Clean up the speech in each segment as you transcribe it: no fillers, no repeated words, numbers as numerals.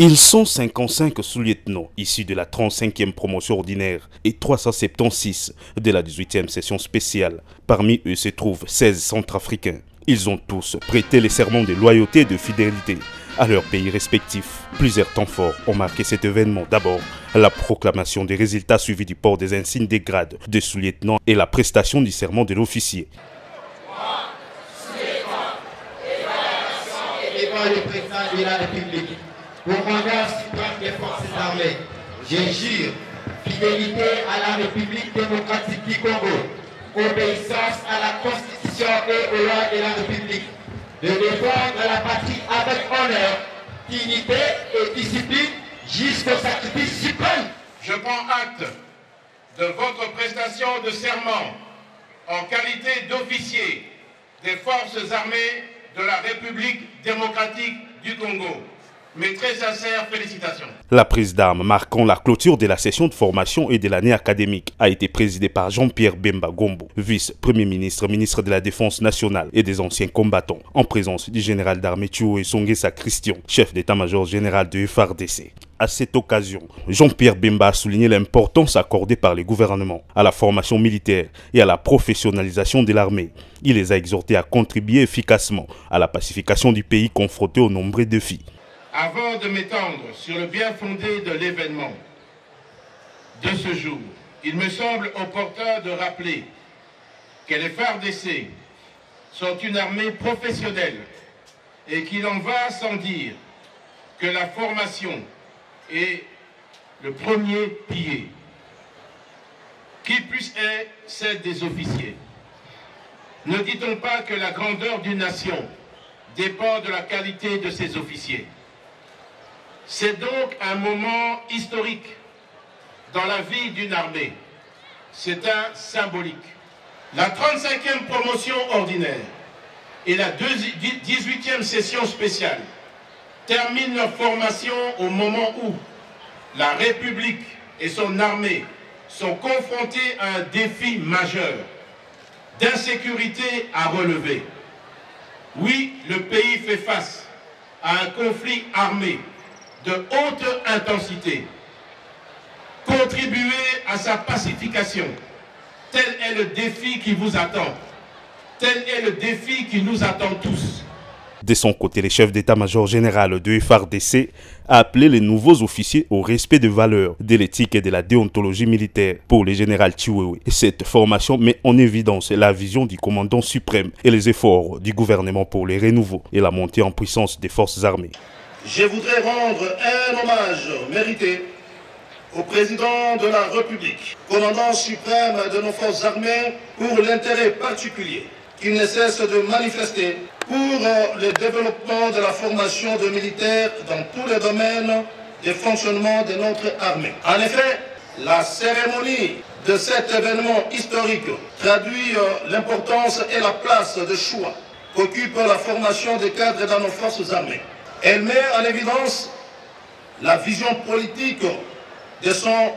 Ils sont 55 sous-lieutenants issus de la 35e promotion ordinaire et 376 de la 18e session spéciale. Parmi eux se trouvent 16 centrafricains. Ils ont tous prêté les serments de loyauté et de fidélité à leurs pays respectifs. Plusieurs temps forts ont marqué cet événement. D'abord, la proclamation des résultats suivis du port des insignes des grades de sous-lieutenant et la prestation du serment de l'officier. Le président de la République, commandant suprême des forces armées, je jure fidélité à la République démocratique du Congo, obéissance à la Constitution et aux lois de la République, de défendre la patrie avec honneur, dignité et discipline jusqu'au sacrifice suprême. Je prends acte de votre prestation de serment en qualité d'officier des forces armées de la République démocratique du Congo. Mes très sincères félicitations. La prise d'armes marquant la clôture de la session de formation et de l'année académique a été présidée par Jean-Pierre Bemba Gombo, vice-premier ministre, ministre de la Défense nationale et des anciens combattants, en présence du général d'armée Thuo Songesa Christian, chef d'état-major général de FARDC. À cette occasion, Jean-Pierre Bemba a souligné l'importance accordée par les gouvernements à la formation militaire et à la professionnalisation de l'armée. Il les a exhortés à contribuer efficacement à la pacification du pays confronté aux nombreux défis. Avant de m'étendre sur le bien fondé de l'événement de ce jour, il me semble opportun de rappeler que les FARDC sont une armée professionnelle et qu'il en va sans dire que la formation est le premier pilier, qui puisse être celle des officiers. Ne dit-on pas que la grandeur d'une nation dépend de la qualité de ses officiers? C'est donc un moment historique dans la vie d'une armée. C'est un symbolique. La 35e promotion ordinaire et la 18e session spéciale terminent leur formation au moment où la République et son armée sont confrontés à un défi majeur d'insécurité à relever. Oui, le pays fait face à un conflit armé de haute intensité. Contribuer à sa pacification, tel est le défi qui vous attend. Tel est le défi qui nous attend tous. De son côté, le chef d'état-major général de FARDC a appelé les nouveaux officiers au respect des valeurs, de l'éthique et de la déontologie militaire. Pour le général Thuo, cette formation met en évidence la vision du commandant suprême et les efforts du gouvernement pour le renouveau et la montée en puissance des forces armées. Je voudrais rendre un hommage mérité au président de la République, commandant suprême de nos forces armées, pour l'intérêt particulier qu'il ne cesse de manifester pour le développement de la formation de militaires dans tous les domaines de fonctionnement de notre armée. En effet, la cérémonie de cet événement historique traduit l'importance et la place de choix qu'occupe la formation des cadres dans nos forces armées. Elle met en évidence la vision politique de son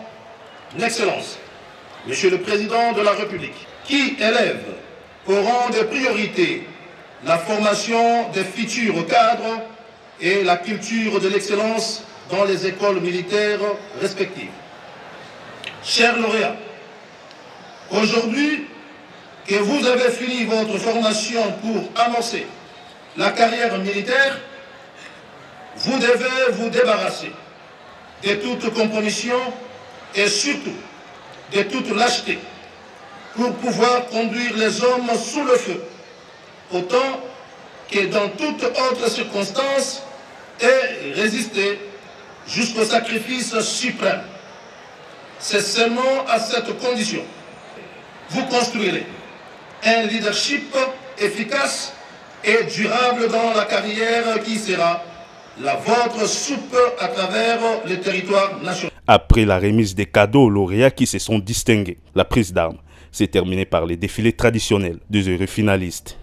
Excellence, Monsieur le Président de la République, qui élève au rang de priorité la formation des futurs cadres et la culture de l'excellence dans les écoles militaires respectives. Chers lauréats, aujourd'hui que vous avez fini votre formation pour amorcer la carrière militaire, vous devez vous débarrasser de toute compromission et surtout de toute lâcheté pour pouvoir conduire les hommes sous le feu, autant que dans toute autre circonstance, et résister jusqu'au sacrifice suprême. C'est seulement à cette condition vous construirez un leadership efficace et durable dans la carrière qui sera la vôtre soupe à travers le territoire national. Après la remise des cadeaux aux lauréats qui se sont distingués, la prise d'armes s'est terminée par les défilés traditionnels des heureux finalistes.